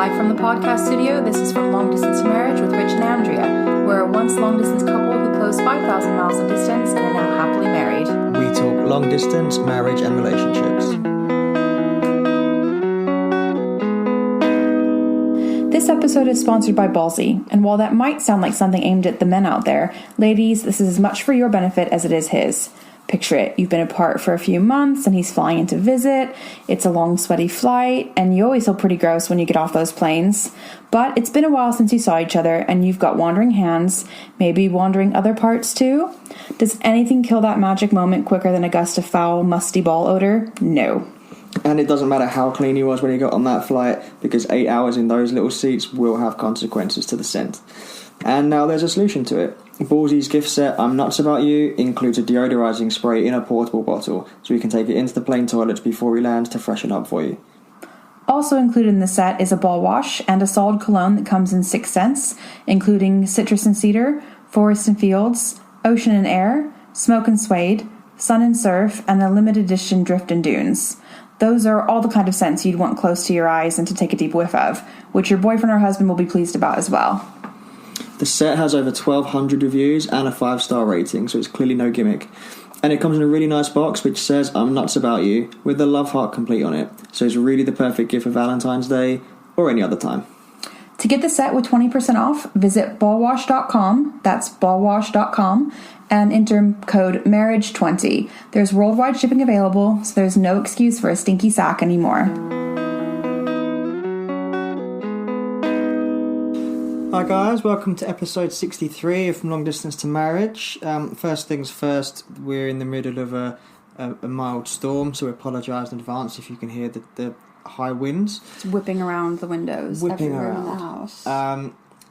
Live from the podcast studio, this is from Long Distance Marriage with Rich and Andrea. We're a once long-distance couple who closed 5,000 miles of distance and are now happily married. We talk long-distance, marriage and relationships. This episode is sponsored by Ballsy, and while that might sound like something aimed at the men out there, ladies, this is as much for your benefit as it is his. Picture it, you've been apart for a few months and he's flying in to visit, it's a long sweaty flight, and you always feel pretty gross when you get off those planes. But it's been a while since you saw each other and you've got wandering hands, maybe wandering other parts too. Does anything kill that magic moment quicker than a gust of foul, musty ball odor? No. And it doesn't matter how clean he was when he got on that flight, because 8 hours in those little seats will have consequences to the scent. And now there's a solution to it. Ballsy's gift set, I'm Nuts About You, includes a deodorizing spray in a portable bottle, so you can take it into the plane toilets before he lands to freshen up for you. Also included in the set is a ball wash and a solid cologne that comes in 6 scents, including citrus and cedar, forest and fields, ocean and air, smoke and suede, sun and surf, and a limited edition drift and dunes. Those are all the kind of scents you'd want close to your eyes and to take a deep whiff of, which your boyfriend or husband will be pleased about as well. The set has over 1,200 reviews and a 5-star rating, so it's clearly no gimmick. And it comes in a really nice box which says I'm Nuts About You, with the love heart complete on it. So it's really the perfect gift for Valentine's Day or any other time. To get the set with 20% off, visit ballwash.com, that's ballwash.com, and enter code MARRIAGE20. There's worldwide shipping available, so there's no excuse for a stinky sack anymore. Hi guys, welcome to episode 63 of From Long Distance to Marriage. First things first, we're in the middle of a mild storm, so we apologise in advance if you can hear the high winds. It's whipping around the windows everywhere in the house.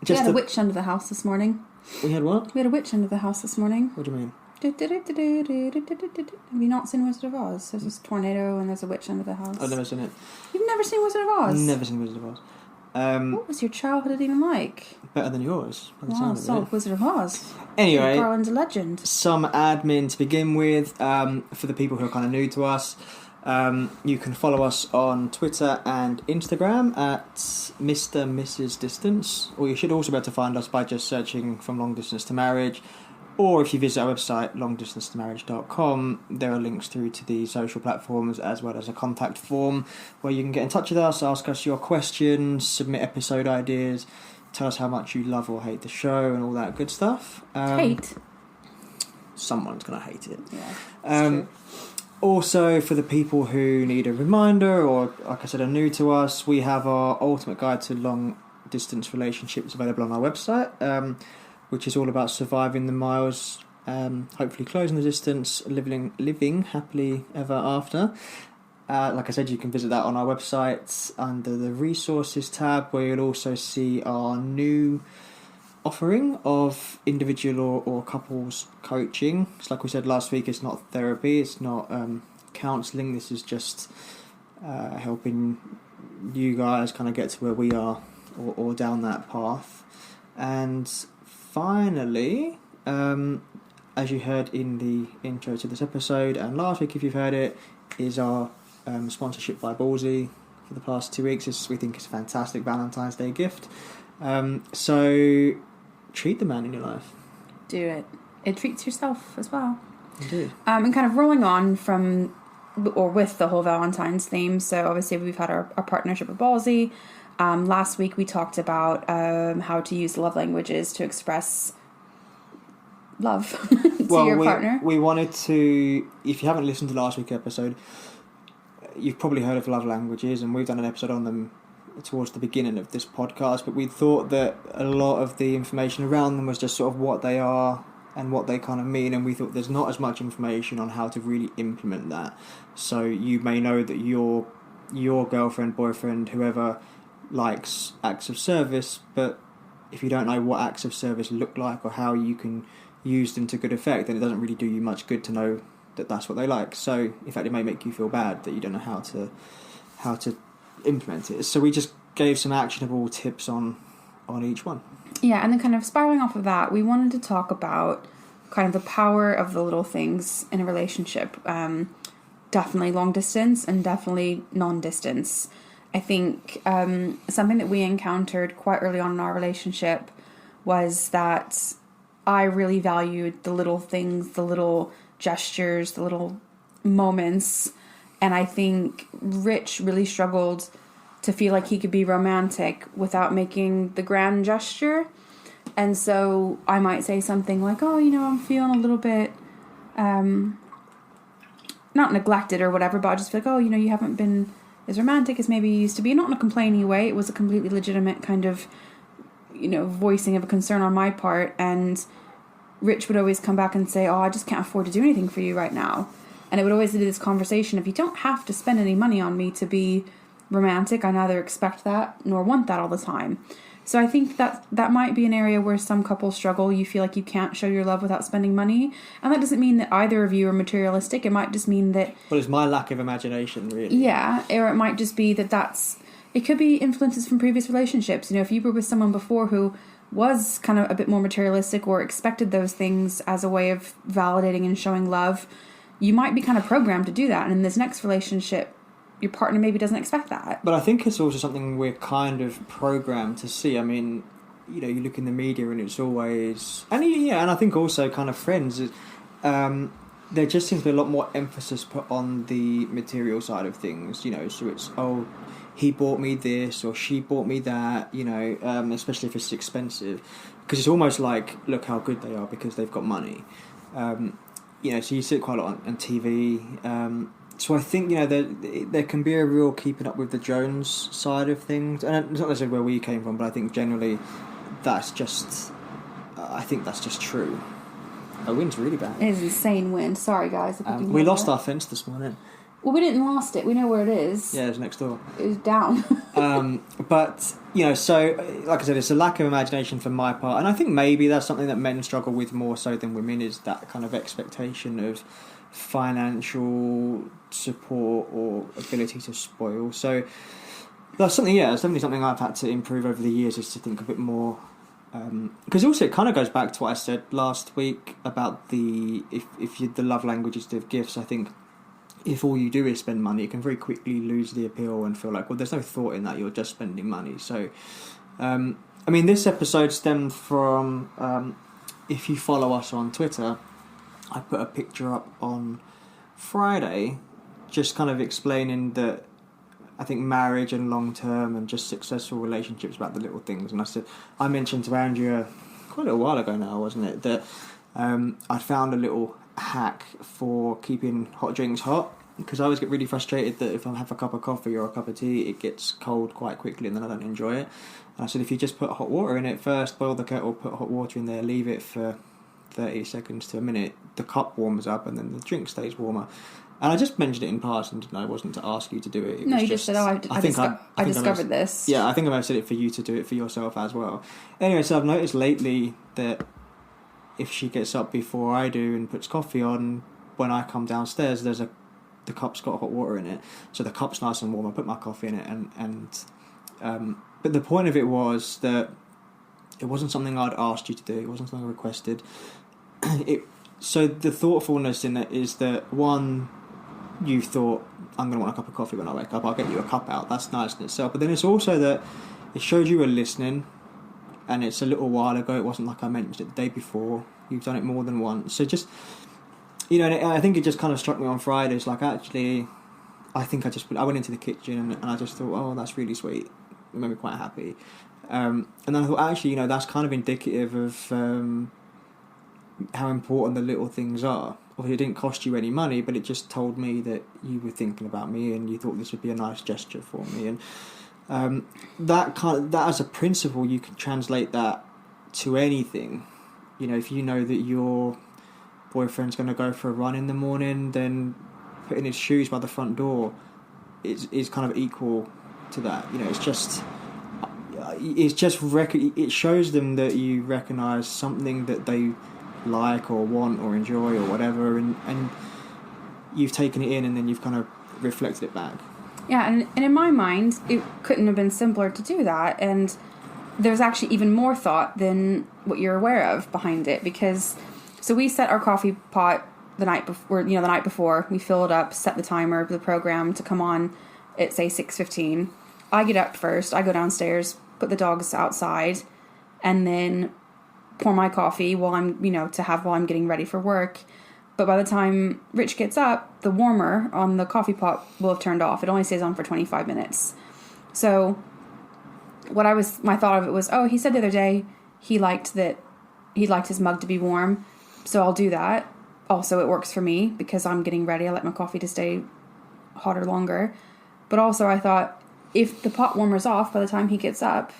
We had a witch under the house this morning. We had what? We had a witch under the house this morning. What do you mean? Have you not seen Wizard of Oz? There's this tornado and there's a witch under the house. I've never seen it. You've never seen Wizard of Oz? Never seen Wizard of Oz. What was your childhood even like? Better than yours. Wow, so Wizard of Oz. Anyway, Garland's a legend. Some admin to begin with. For the people who are kind of new to us, you can follow us on Twitter and Instagram at Mr. Mrs. Distance, or you should also be able to find us by just searching From Long Distance to Marriage. Or if you visit our website, longdistancetomarriage.com, there are links through to the social platforms as well as a contact form where you can get in touch with us, ask us your questions, submit episode ideas, tell us how much you love or hate the show and all that good stuff. Hate? Someone's going to hate it. Yeah, true. Also, for the people who need a reminder or, like I said, are new to us, we have our ultimate guide to long-distance relationships available on our website, which is all about surviving the miles, hopefully closing the distance, living happily ever after. Like I said, you can visit that on our website under the resources tab, where you'll also see our new offering of individual or couples coaching. It's like we said last week, it's not therapy, it's not counselling, this is just helping you guys kind of get to where we are or down that path. And finally, as you heard in the intro to this episode, and last week if you've heard it, is our sponsorship by Ballsy for the past 2 weeks. We think it's a fantastic Valentine's Day gift. So treat the man in your life. Do it. It treats yourself as well. Indeed. And kind of rolling on from, or with the whole Valentine's theme, so obviously we've had our partnership with Ballsy. Last week we talked about how to use love languages to express love to your partner. We wanted to, if you haven't listened to last week's episode, you've probably heard of love languages, and we've done an episode on them towards the beginning of this podcast, but we thought that a lot of the information around them was just sort of what they are and what they kind of mean, and we thought there's not as much information on how to really implement that. So you may know that your girlfriend, boyfriend, whoever likes acts of service, but if you don't know what acts of service look like or how you can use them to good effect, then it doesn't really do you much good to know that that's what they like. So in fact it may make you feel bad that you don't know how to implement it. So we just gave some actionable tips on each one. Yeah, and then kind of spiraling off of that, we wanted to talk about kind of the power of the little things in a relationship. Definitely long distance and definitely non-distance. I think something that we encountered quite early on in our relationship was that I really valued the little things, the little gestures, the little moments. And I think Rich really struggled to feel like he could be romantic without making the grand gesture. And so I might say something like, oh, I'm feeling a little bit, not neglected or whatever, but I'll just feel like, oh, you haven't been as romantic as maybe you used to be. Not in a complaining way. It was a completely legitimate kind of, voicing of a concern on my part. And Rich would always come back and say, oh, I just can't afford to do anything for you right now. And it would always be this conversation of, you don't have to spend any money on me to be romantic. I neither expect that nor want that all the time. So I think that might be an area where some couples struggle. You feel like you can't show your love without spending money. And that doesn't mean that either of you are materialistic. It might just mean that... Well, it's my lack of imagination, really. Yeah, or it might just be that's... It could be influences from previous relationships. If you were with someone before who was kind of a bit more materialistic or expected those things as a way of validating and showing love, you might be kind of programmed to do that. And in this next relationship, your partner maybe doesn't expect that. But I think it's also something we're kind of programmed to see. I mean, you look in the media and it's always... And I think also kind of friends, there just seems to be a lot more emphasis put on the material side of things, so it's, oh, he bought me this or she bought me that, especially if it's expensive. Because it's almost like, look how good they are because they've got money. So you see it quite a lot on TV. So I think, there can be a real keeping up with the Jones side of things. And it's not necessarily where we came from, but I think generally I think that's just true. The wind's really bad. It is insane wind. Sorry, guys. We lost our fence this morning. Well, we didn't lost it. We know where it is. Yeah, it's next door. It was down. But, so, like I said, it's a lack of imagination for my part. And I think maybe that's something that men struggle with more so than women, is that kind of expectation of financial support or ability to spoil. So that's something, it's definitely something I've had to improve over the years, is to think a bit more. Because also it kind of goes back to what I said last week about the love languages of gifts. I think if all you do is spend money, it can very quickly lose the appeal and feel like, well, there's no thought in that, you're just spending money. So, this episode stemmed from, if you follow us on Twitter, I put a picture up on Friday just kind of explaining that I think marriage and long-term and just successful relationships about the little things. And I mentioned to Andrea quite a little while ago now, wasn't it, that I found a little hack for keeping hot drinks hot, because I always get really frustrated that if I have a cup of coffee or a cup of tea, it gets cold quite quickly and then I don't enjoy it. And I said, if you just put hot water in it first, boil the kettle, put hot water in there, leave it for 30 seconds to a minute, the cup warms up and then the drink stays warmer. And I just mentioned it in passing, I wasn't to ask you to do it. No, you just said, I discovered this. Yeah, I think I might have said it for you to do it for yourself as well. Anyway, so I've noticed lately that if she gets up before I do and puts coffee on, when I come downstairs, the cup's got hot water in it. So the cup's nice and warm, I put my coffee in it. But the point of it was that it wasn't something I'd asked you to do, it wasn't something I requested. So the thoughtfulness in it is that, one, you thought, I'm going to want a cup of coffee when I wake up, I'll get you a cup out. That's nice in itself. But then it's also that it showed you were listening, and it's a little while ago. It wasn't like I mentioned it the day before. You've done it more than once. So just, and I think it just kind of struck me on Friday. It's like, actually, I think I went into the kitchen and I just thought, oh, that's really sweet. It made me quite happy. And then I thought, actually, that's kind of indicative of how important the little things are. Obviously, it didn't cost you any money, but it just told me that you were thinking about me and you thought this would be a nice gesture for me. And that as a principle, you can translate that to anything. If you know that your boyfriend's going to go for a run in the morning, then putting his shoes by the front door is kind of equal to that. It shows them that you recognise something that they like or want or enjoy or whatever, and you've taken it in and then you've kind of reflected it back. Yeah, and in my mind, it couldn't have been simpler to do that, and there's actually even more thought than what you're aware of behind it, because so we set our coffee pot the night before we fill it up, set the timer for the program to come on at say 6:15, I get up first. I go downstairs, put the dogs outside, and then pour my coffee while I'm, while I'm getting ready for work. But by the time Rich gets up, the warmer on the coffee pot will have turned off. It only stays on for 25 minutes. So my thought of it was, he said the other day he liked his mug to be warm. So I'll do that. Also, it works for me because I'm getting ready. I like my coffee to stay hotter longer. But also I thought, if the pot warmer's off by the time he gets up,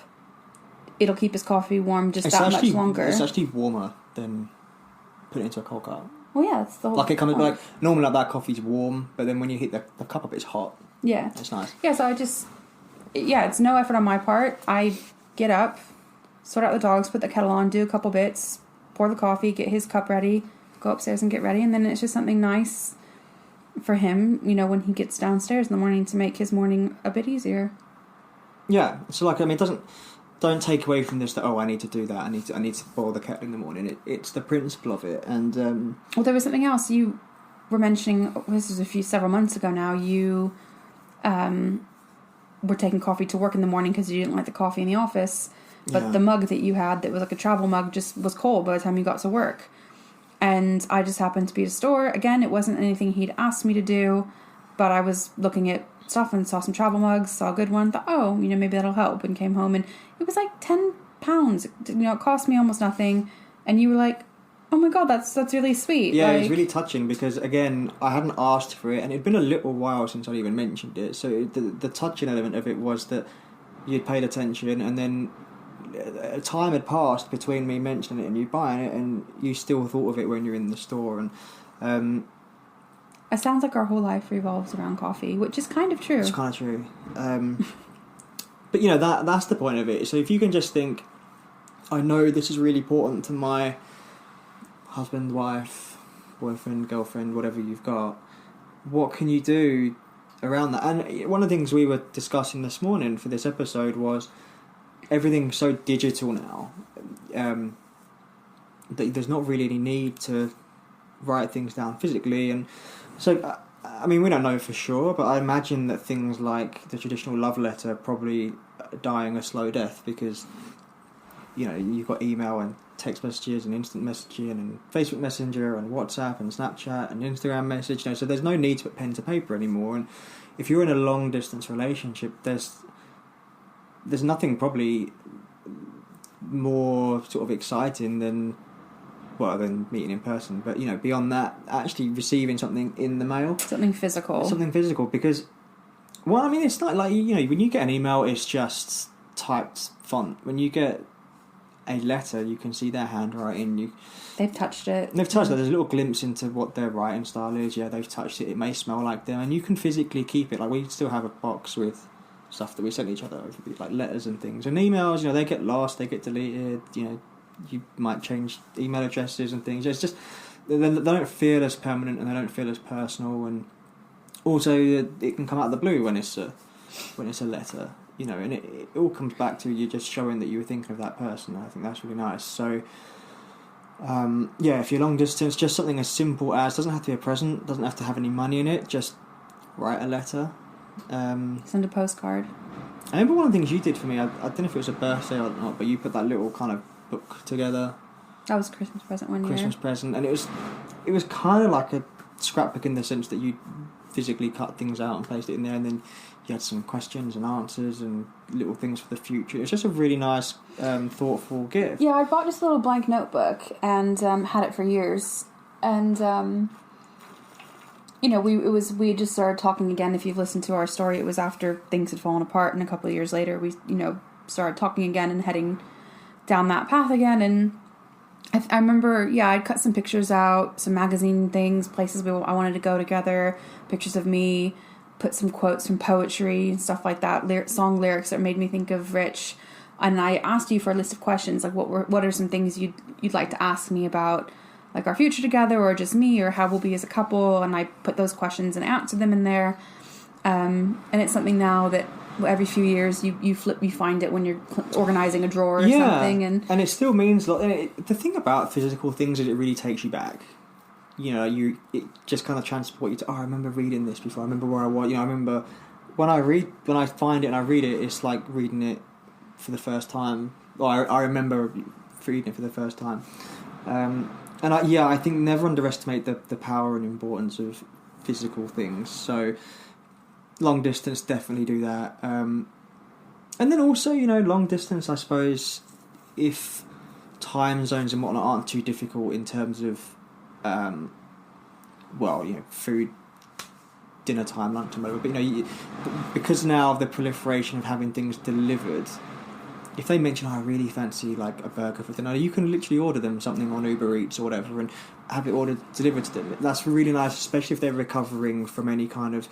it'll keep his coffee warm much longer. It's actually warmer than putting it into a cold cup. Well, yeah, that's the whole... Like, it kind of, like, normally like that coffee's warm, but then when you heat the cup up, it's hot. Yeah. It's nice. Yeah, so it's no effort on my part. I get up, sort out the dogs, put the kettle on, do a couple bits, pour the coffee, get his cup ready, go upstairs and get ready, and then it's just something nice for him, when he gets downstairs in the morning to make his morning a bit easier. Yeah, so, like, I mean, don't take away from this that, I need to do that, I need to boil the kettle in the morning. It's the principle of it. And well, there was something else you were mentioning. This was several months ago now. You were taking coffee to work in the morning because you didn't like the coffee in the office, but the mug that you had that was like a travel mug just was cold by the time you got to work. And I just happened to be at a store. Again, it wasn't anything he'd asked me to do, but I was looking at stuff and saw some travel mugs, saw a good one, thought, maybe that'll help, and came home, and it was like £10. It cost me almost nothing, and you were like, oh my god, that's really sweet. Yeah, it was really touching because, again, I hadn't asked for it, and it'd been a little while since I'd even mentioned it, so the touching element of it was that you'd paid attention, and then time had passed between me mentioning it and you buying it, and you still thought of it when you're in the store. And it sounds like our whole life revolves around coffee, which is kind of true. It's kind of true. But that's the point of it. So if you can just think, I know this is really important to my husband, wife, boyfriend, girlfriend, whatever you've got, what can you do around that? And one of the things we were discussing this morning for this episode was everything's so digital now that there's not really any need to write things down physically. And so, I mean, we don't know for sure, but I imagine that things like the traditional love letter are probably dying a slow death because, you've got email and text messages and instant messaging and Facebook Messenger and WhatsApp and Snapchat and Instagram message. So there's no need to put pen to paper anymore. And if you're in a long distance relationship, there's nothing probably more sort of exciting than meeting in person. But, beyond that, actually receiving something in the mail. Something physical. Because, well, I mean, it's not like, when you get an email, it's just typed font. When you get a letter, you can see their handwriting. They've touched it. There's a little glimpse into what their writing style is. Yeah, they've touched it. It may smell like them. And you can physically keep it. Like, we still have a box with stuff that we send each other, like letters and things. And emails, they get lost, they get deleted, you might change email addresses and things. It's just, they don't feel as permanent and they don't feel as personal. And also, it can come out of the blue when it's a letter, and it all comes back to you just showing that you were thinking of that person. I think that's really nice. So, if you're long distance, just something as simple as, doesn't have to be a present, doesn't have to have any money in it, just write a letter. Send a postcard. I remember one of the things you did for me, I don't know if it was a birthday or not, but you put that little kind of book together. That was a Christmas present one year. Christmas present, and it was kind of like a scrapbook in the sense that you physically cut things out and placed it in there, and then you had some questions and answers and little things for the future. It was just a really nice, thoughtful gift. Yeah, I bought just a little blank notebook and had it for years, and we just started talking again. If you've listened to our story, it was after things had fallen apart, and a couple of years later, we started talking again and heading down that path again. And I remember, I'd cut some pictures out, some magazine things, places I wanted to go together, pictures of me, put some quotes from poetry and stuff like that, song lyrics that made me think of Rich. And I asked you for a list of questions, like what are some things you'd like to ask me about, like our future together, or just me, or how we'll be as a couple. And I put those questions and answered them in there. And it's something now that every few years you find it when you're organizing a drawer or something. And it still means a lot. The thing about physical things is it really takes you back. It just kind of transports you to, I remember reading this before. I remember where I was. I remember when I find it and I read it, it's like reading it for the first time. Well, I remember reading it for the first time. And I think never underestimate the power and importance of physical things. So long distance, definitely do that. And then also, long distance, I suppose, if time zones and whatnot aren't too difficult in terms of, food, dinner time, lunch time, whatever. But because now of the proliferation of having things delivered, if they mention, I really fancy like a burger for dinner, you can literally order them something on Uber Eats or whatever and have it delivered to them. That's really nice, especially if they're recovering from any kind of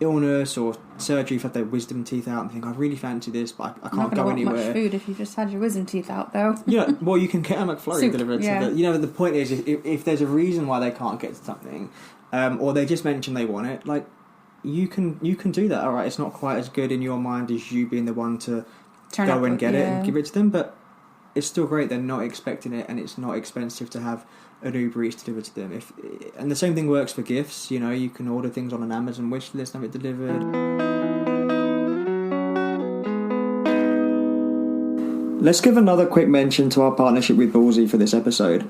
illness or surgery, if they have their wisdom teeth out and think, I really fancy this, but I can't go anywhere. Not much food if you just had your wisdom teeth out, though. Well, you can get a McFlurry delivered to the... the point is, if there's a reason why they can't get something, or they just mention they want it, like, you can do that. All right, it's not quite as good in your mind as you being the one to go and get it and give it to them, but it's still great. They're not expecting it, and it's not expensive to have an Uber Eats delivered to them. And the same thing works for gifts. You can order things on an Amazon wish list and have it delivered. Let's give another quick mention to our partnership with Ballsy for this episode.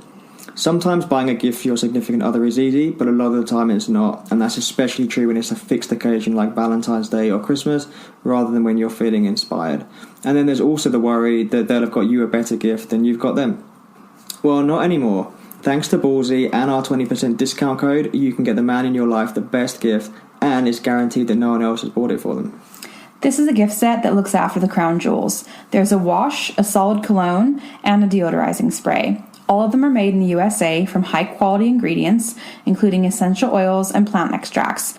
Sometimes buying a gift for your significant other is easy, but a lot of the time it's not, and that's especially true when it's a fixed occasion like Valentine's Day or Christmas, rather than when you're feeling inspired. And then there's also the worry that they'll have got you a better gift than you've got them. Well, not anymore. Thanks to Ballsy and our 20% discount code, you can get the man in your life the best gift, and it's guaranteed that no one else has bought it for them. This is a gift set that looks after the crown jewels. There's a wash, a solid cologne, and a deodorizing spray. All of them are made in the USA from high-quality ingredients, including essential oils and plant extracts,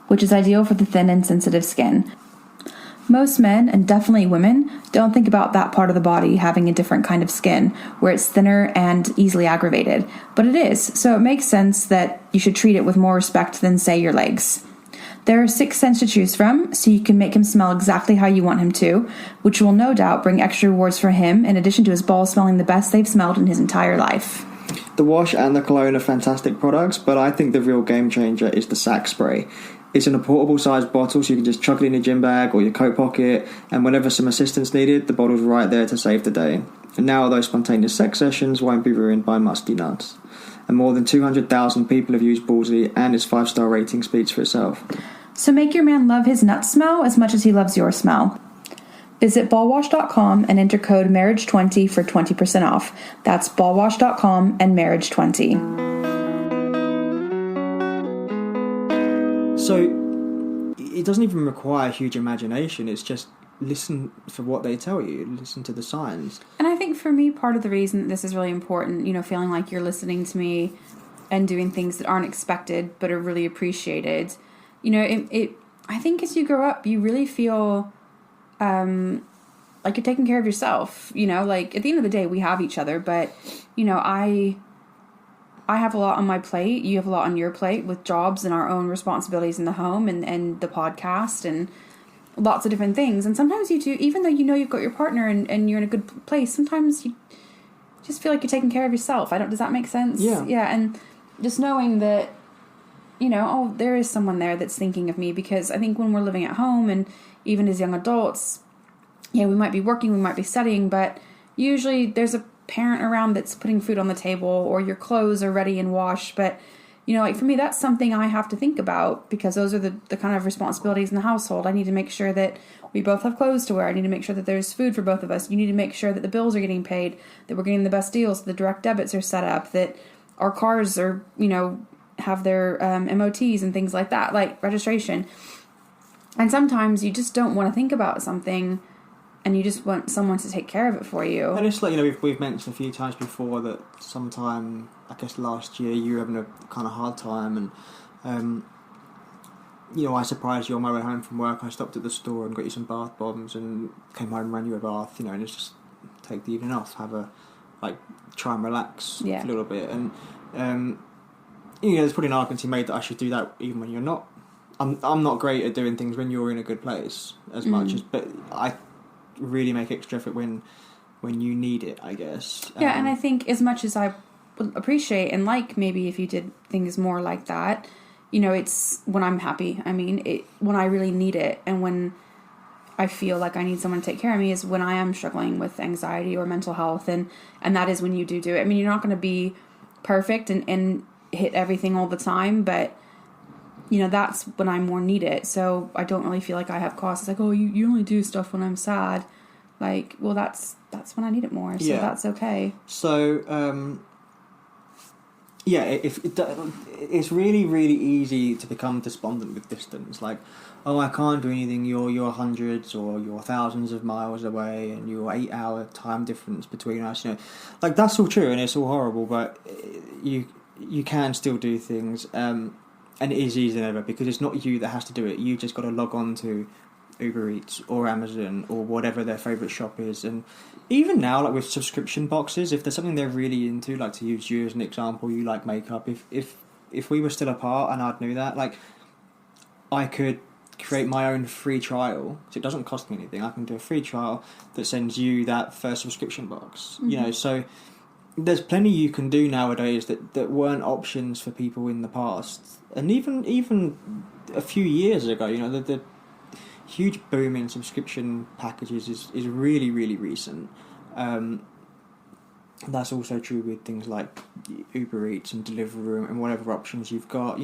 which is ideal for the thin and sensitive skin. Most men, and definitely women, don't think about that part of the body having a different kind of skin, where it's thinner and easily aggravated. But it is, so it makes sense that you should treat it with more respect than, say, your legs. There are 6 scents to choose from, so you can make him smell exactly how you want him to, which will no doubt bring extra rewards for him, in addition to his balls smelling the best they've smelled in his entire life. The wash and the cologne are fantastic products, but I think the real game changer is the sack spray. It's in a portable sized bottle, so you can just chuck it in your gym bag or your coat pocket, and whenever some assistance needed, the bottle's right there to save the day. And now those spontaneous sex sessions won't be ruined by musty nuts. And more than 200,000 people have used Ballsy, and its 5-star rating speaks for itself. So make your man love his nut smell as much as he loves your smell. Visit ballwash.com and enter code marriage20 for 20% off. That's ballwash.com and marriage20. So it doesn't even require huge imagination. It's just listen for what they tell you. Listen to the signs. And I think for me, part of the reason that this is really important, feeling like you're listening to me and doing things that aren't expected but are really appreciated. I think as you grow up, you really feel like you're taking care of yourself. Like at the end of the day, we have each other, but I have a lot on my plate. You have a lot on your plate with jobs and our own responsibilities in the home and the podcast and lots of different things. And sometimes you do, even though you've got your partner and you're in a good place, sometimes you just feel like you're taking care of yourself. Does that make sense? Yeah. Yeah, and just knowing that, there is someone there that's thinking of me, because I think when we're living at home and even as young adults, we might be working, we might be studying, but usually there's a parent around that's putting food on the table or your clothes are ready and washed. But for me, that's something I have to think about, because those are the kind of responsibilities in the household. I need to make sure that we both have clothes to wear. I need to make sure that there's food for both of us. You need to make sure that the bills are getting paid, that we're getting the best deals, the direct debits are set up, that our cars are have their MOTs and things like that, like registration. And sometimes you just don't want to think about something, and you just want someone to take care of it for you. And it's like, we've mentioned a few times before that sometime, I guess last year, you were having a kind of hard time, and I surprised you on my way home from work. I stopped at the store and got you some bath bombs and came home and ran you a bath, and it's just take the evening off, try and relax a little bit. And there's probably an argument to be made that I should do that even when you're not. I'm not great at doing things when you're in a good place as much as, but I really make extra effort when you need it, I guess. Yeah, and I think as much as I would appreciate and like maybe if you did things more like that, it's when I'm happy. I mean, when I really need it, and when I feel like I need someone to take care of me is when I am struggling with anxiety or mental health, and that is when you do it. I mean, you're not going to be perfect and hit everything all the time, but that's when I more need it. So I don't really feel like I have cause. It's like, oh, you only do stuff when I'm sad. Like, well, that's when I need it more. So that's okay. So, it's really, really easy to become despondent with distance. Like, oh, I can't do anything. You're hundreds or you're thousands of miles away, and you're 8-hour time difference between us. Like, that's all true and it's all horrible, but you can still do things. And it is easier than ever because it's not you that has to do it. You just got to log on to Uber Eats or Amazon or whatever their favourite shop is. And even now, like with subscription boxes, if there's something they're really into, like to use you as an example, you like makeup. If we were still apart and I knew that, like I could create my own free trial. So it doesn't cost me anything. I can do a free trial that sends you that first subscription box. Mm-hmm. So there's plenty you can do nowadays that weren't options for people in the past. And even a few years ago, the huge boom in subscription packages is really, really recent. That's also true with things like Uber Eats and Deliveroo and whatever options you've got.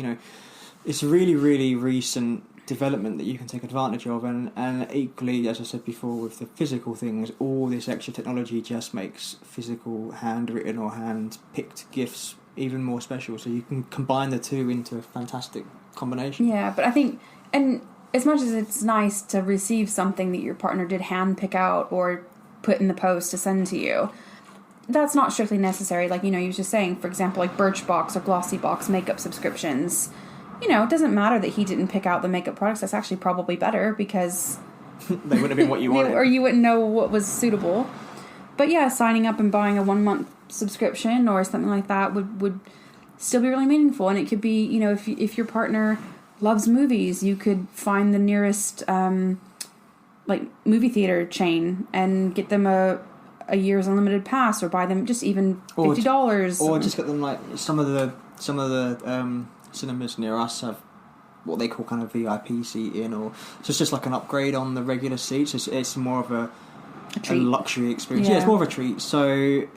It's a really, really recent development that you can take advantage of, and equally, as I said before, with the physical things, all this extra technology just makes physical handwritten or hand-picked gifts even more special, so you can combine the two into a fantastic combination. Yeah, but I think, and as much as it's nice to receive something that your partner did hand pick out or put in the post to send to you, that's not strictly necessary. Like, you were just saying, for example, like Birchbox or Glossybox makeup subscriptions. It doesn't matter that he didn't pick out the makeup products. That's actually probably better because they wouldn't have been what you wanted. Or you wouldn't know what was suitable. But yeah, signing up and buying a 1-month subscription or something like that would still be really meaningful. And it could be, if your partner loves movies, you could find the nearest movie theater chain and get them a year's unlimited pass, or buy them just even $50. Or just get them like some of the cinemas near us have what they call kind of VIP seating, or so it's just like an upgrade on the regular seats. It's more of a luxury experience. Yeah, it's more of a treat. So,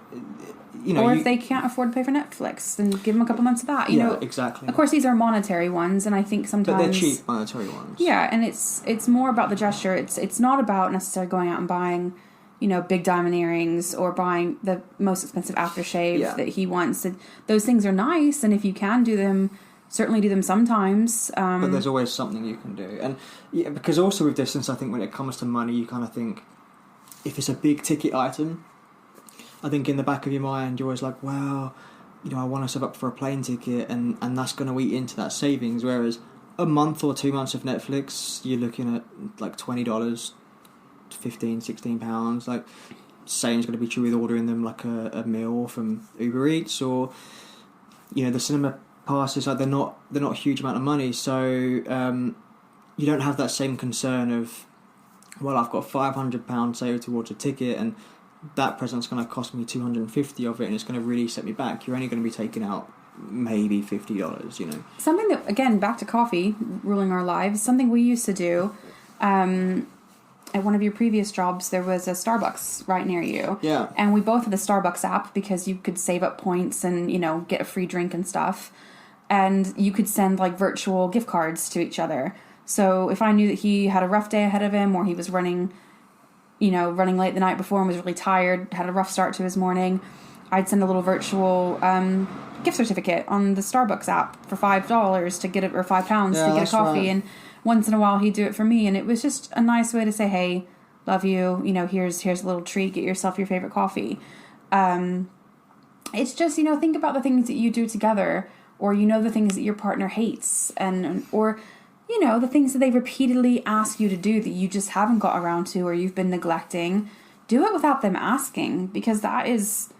or if they can't afford to pay for Netflix, then give them a couple months of that. Exactly. Of course, these are monetary ones, and I think sometimes, but they're cheap monetary ones. Yeah, and it's more about the gesture. It's not about necessarily going out and buying, big diamond earrings or buying the most expensive aftershave that he wants. And those things are nice, and if you can do them, certainly do them sometimes. But there's always something you can do. And because also with distance, I think when it comes to money, you kind of think, if it's a big ticket item, I think in the back of your mind, you're always like, well, I want to save up for a plane ticket, and that's going to eat into that savings. Whereas a month or 2 months of Netflix, you're looking at like $20, £15, £16. Like, same's going to be true with ordering them like a meal from Uber Eats, or the cinema passes. Like, they're not a huge amount of money, so you don't have that same concern of, well, I've got £500 saved towards a ticket, and that present's going to cost me $250 of it, and it's going to really set me back. You're only going to be taking out maybe $50. Something that, again, back to coffee ruling our lives. Something we used to do. At one of your previous jobs, there was a Starbucks right near you. Yeah. And we both had the Starbucks app because you could save up points and, get a free drink and stuff. And you could send, like, virtual gift cards to each other. So if I knew that he had a rough day ahead of him, or he was running late the night before and was really tired, had a rough start to his morning, I'd send a little virtual gift certificate on the Starbucks app for $5 to get it, or £5 to get a coffee. Right. And once in a while he'd do it for me, and it was just a nice way to say, hey, love you, here's a little treat, get yourself your favorite coffee. It's just, think about the things that you do together, or the things that your partner hates, or the things that they repeatedly ask you to do that you just haven't got around to, or you've been neglecting. Do it without them asking, because that's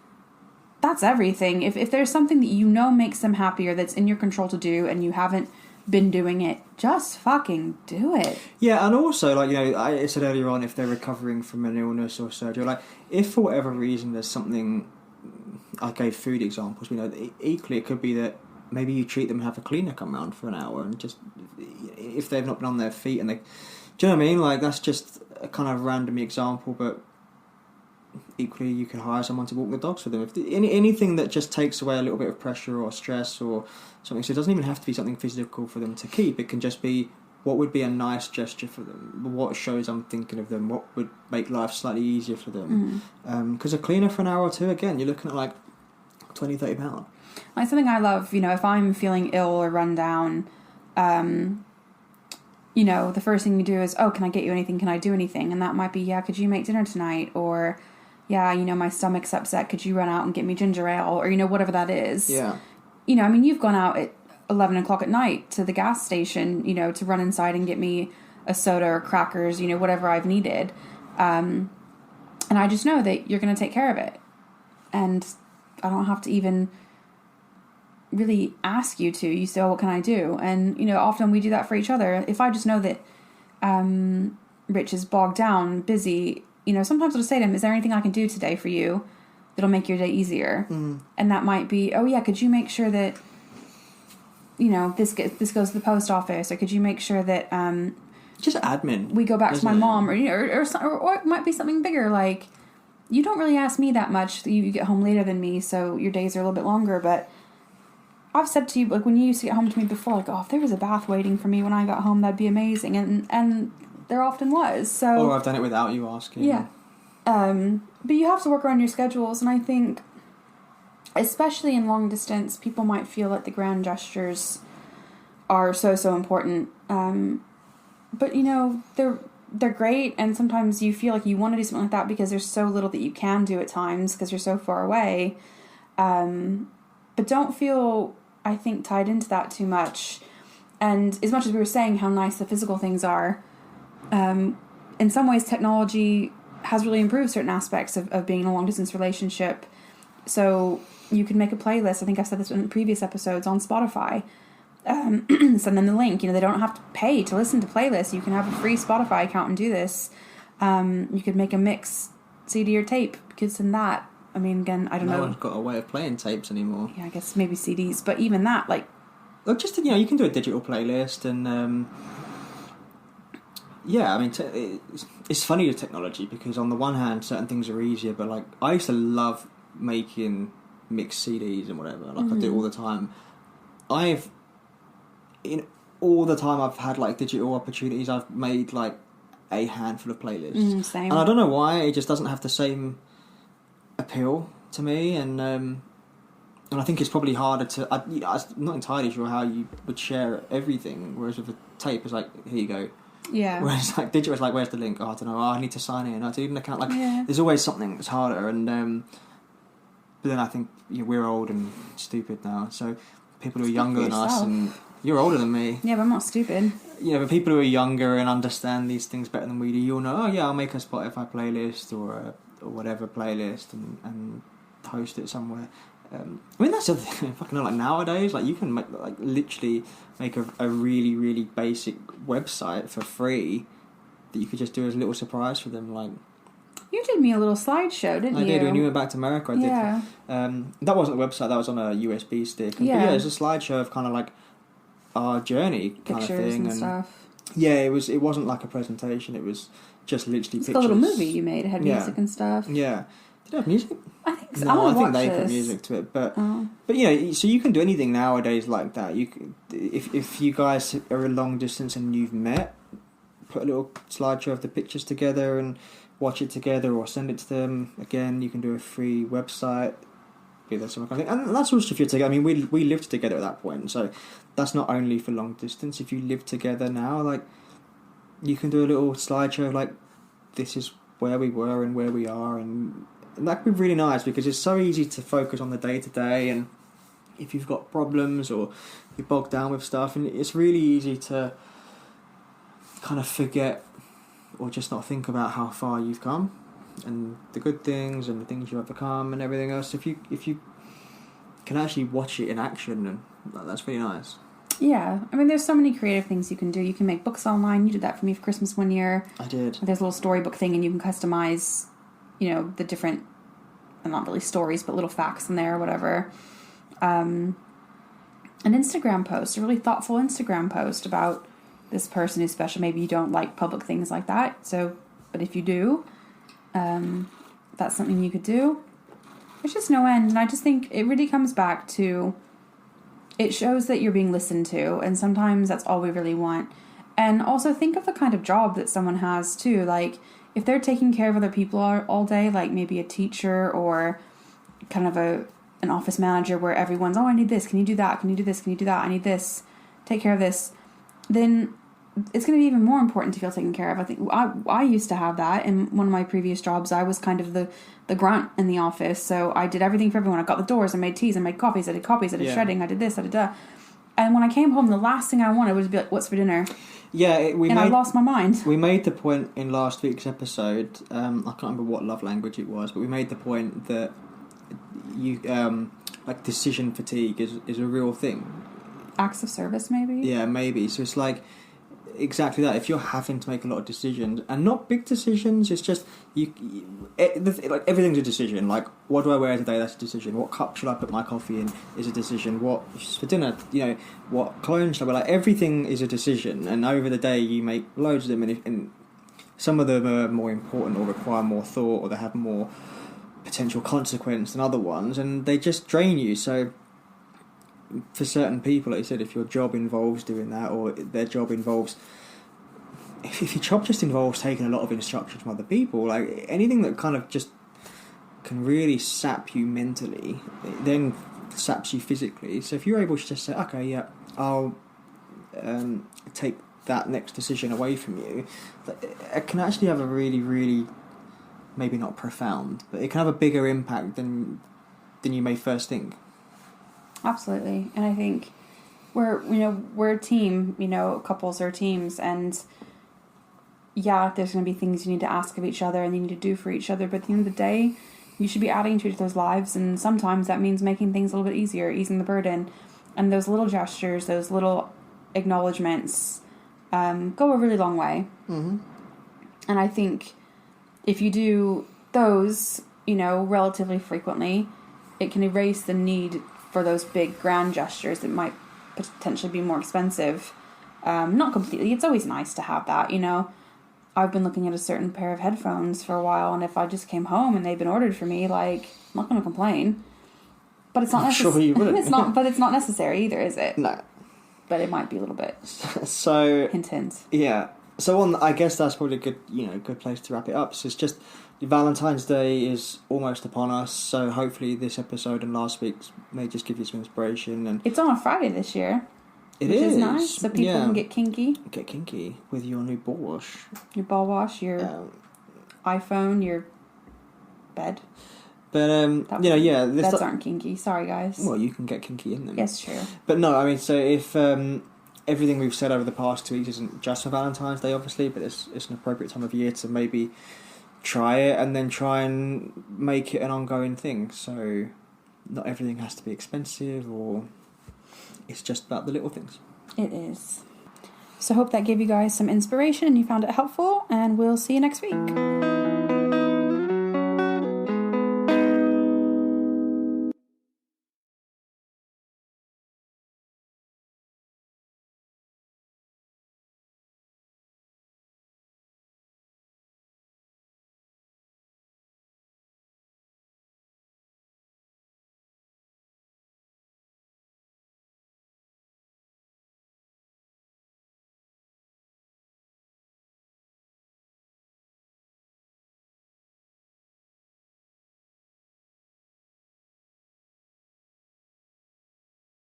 everything. If there's something that makes them happier, that's in your control to do, and you haven't been doing it, just fucking do it. Yeah, and also, like, I said earlier on, if they're recovering from an illness or surgery, like, if for whatever reason there's something, I gave food examples, equally it could be that maybe you treat them and have a cleaner come round for an hour, and just if they've not been on their feet and they, do you know what I mean? Like, that's just a kind of random example, but equally you can hire someone to walk the dogs for them. If anything that just takes away a little bit of pressure or stress or something, so it doesn't even have to be something physical for them to keep. It can just be what would be a nice gesture for them, what shows I'm thinking of them, what would make life slightly easier for them. Because a cleaner for an hour or two, again, you're looking at like £20-30. Like, something I love, if I'm feeling ill or run down, the first thing you do is, oh, can I get you anything? Can I do anything? And that might be, yeah, could you make dinner tonight? Or, yeah, my stomach's upset. Could you run out and get me ginger ale? Or, whatever that is. Yeah. You've gone out at 11 o'clock at night to the gas station, to run inside and get me a soda or crackers, whatever I've needed. And I just know that you're going to take care of it. And I don't have to even really ask you to. You say, oh, what can I do? And, often we do that for each other. If I just know that Rich is bogged down, busy, sometimes I'll just say to him, is there anything I can do today for you that'll make your day easier? And that might be, oh, yeah, could you make sure that, this goes to the post office? Or could you make sure that... just admin. We go back to my mom, or it might be something bigger, like, you don't really ask me that much. You get home later than me, so your days are a little bit longer, but I've said to you, like, when you used to get home to me before, like, oh, if there was a bath waiting for me when I got home, that'd be amazing, and there often was, so... Or I've done it without you asking. Yeah. But you have to work around your schedules, and I think, especially in long distance, people might feel like the grand gestures are so important, but, they're great, and sometimes you feel like you want to do something like that because there's so little that you can do at times because you're so far away, but don't feel, I think, tied into that too much. And as much as we were saying how nice the physical things are, in some ways technology has really improved certain aspects of being in a long-distance relationship. So you can make a playlist. I think I've said this in previous episodes on Spotify. Send them the link. They don't have to pay to listen to playlists. You can have a free Spotify account and do this. You could make a mix CD or tape. You could send that. I mean, again, I don't know. No one's got a way of playing tapes anymore. Yeah, I guess maybe CDs, but even that, like... Or just, you can do a digital playlist, and... yeah, I mean, it's funny with technology, because on the one hand, certain things are easier, but, like, I used to love making mixed CDs and whatever. Like, I do it all the time. In all the time I've had, like, digital opportunities, I've made, like, a handful of playlists. Same. And I don't know why, it just doesn't have the same appeal to me, and I think it's probably harder to... I'm not entirely sure how you would share everything, whereas with a tape, it's like, here you go. Yeah. Whereas, like, digital is like, where's the link? Oh, I don't know. Oh, I need to sign in. I need an account. Like, there's always something that's harder, and but then I think we're old and stupid now, so people who are younger than us, and you're older than me. Yeah, but I'm not stupid. But people who are younger and understand these things better than we do, you'll know, oh yeah, I'll make a Spotify playlist or whatever playlist and post it somewhere. I mean, that's the other thing. Fucking like nowadays, like, you can literally make a really, really basic website for free that you could just do as a little surprise for them. Like, you did me a little slideshow, didn't you? I did. When you went back to America, I did. Yeah. That wasn't a website. That was on a USB stick. And, yeah. It was a slideshow of kind of like our journey kind pictures of thing and stuff. Yeah, it wasn't like a presentation. It was just literally it's pictures. Like a little movie you made. It had music and stuff. Yeah. Did it have music? I think so. No, I think they this. put music to it, but so you can do anything nowadays like that. You can, if you guys are a long distance and you've met, put a little slideshow of the pictures together and watch it together, or send it to them. Again, you can do a free website. Be that some kind of thing, and that's also if you're together. I mean, we lived together at that point, so that's not only for long distance. If you live together now, like, you can do a little slideshow of, like, this is where we were and where we are, and that could be really nice, because it's so easy to focus on the day-to-day, and if you've got problems or you're bogged down with stuff, and it's really easy to kind of forget or just not think about how far you've come and the good things and the things you've overcome and everything else. If you can actually watch it in action, and that's really nice. Yeah, I mean, there's so many creative things you can do. You can make books online. You did that for me for Christmas one year. I did. There's a little storybook thing, and you can customize, the different, well, not really stories, but little facts in there or whatever. an Instagram post, a really thoughtful Instagram post about this person who's special. Maybe you don't like public things like that, so, but if you do, that's something you could do. There's just no end, and I just think it really comes back to, it shows that you're being listened to, and sometimes that's all we really want. And also think of the kind of job that someone has too. Like, if they're taking care of other people all day, like maybe a teacher or kind of an office manager where everyone's, oh, I need this, can you do that, can you do this, can you do that, I need this, take care of this, then it's going to be even more important to feel taken care of. I think I used to have that in one of my previous jobs. I was kind of the grunt in the office, so I did everything for everyone. I got the doors, I made teas, I made coffees, I did shredding, I did this, I did that. And when I came home, the last thing I wanted was to be like, what's for dinner? Yeah, I lost my mind. We made the point in last week's episode, I can't remember what love language it was, but we made the point that you like decision fatigue is a real thing. Acts of service, maybe? Yeah, maybe. So it's like exactly that. If you're having to make a lot of decisions, and not big decisions, it's just like everything's a decision. Like, what do I wear today? That's a decision. What cup should I put my coffee in? Is a decision. What for dinner? What clothes should I wear? Like, everything is a decision. And over the day, you make loads of them, and some of them are more important or require more thought, or they have more potential consequence than other ones, and they just drain you. So for certain people, like you said, if your job involves doing that, or their job involves, if your job just involves taking a lot of instruction from other people, like anything that kind of just can really sap you mentally, it then saps you physically. So if you're able to just say, okay, yeah, I'll take that next decision away from you, it can actually have a really, really, maybe not profound, but it can have a bigger impact than you may first think. Absolutely. And I think we're a team, couples are teams, and yeah, there's going to be things you need to ask of each other and you need to do for each other, but at the end of the day, you should be adding to each other's lives, and sometimes that means making things a little bit easier, easing the burden, and those little gestures, those little acknowledgements go a really long way. Mm-hmm. And I think if you do those, relatively frequently, it can erase the need for those big grand gestures that might potentially be more expensive. Not completely. It's always nice to have that, I've been looking at a certain pair of headphones for a while, and if I just came home and they've been ordered for me, like, I'm not going to complain. But it's not necessary. Sure you wouldn't. But it's not necessary either, is it? No. But it might be a little bit. So Hint. Yeah. So I guess that's probably a good place to wrap it up. So it's just Valentine's Day is almost upon us, so hopefully this episode and last week's may just give you some inspiration. And it's on a Friday this year. Which is nice, so people can get kinky. Get kinky with your new ball wash. Your ball wash, your iPhone, your bed. But beds aren't kinky. Sorry, guys. Well, you can get kinky in them. Yes, true. But no, I mean, so if everything we've said over the past 2 weeks isn't just for Valentine's Day, obviously, but it's an appropriate time of year to maybe try it and then try and make it an ongoing thing. So not everything has to be expensive, or it's just about the little things. It is. So hope that gave you guys some inspiration and you found it helpful, and we'll see you next week.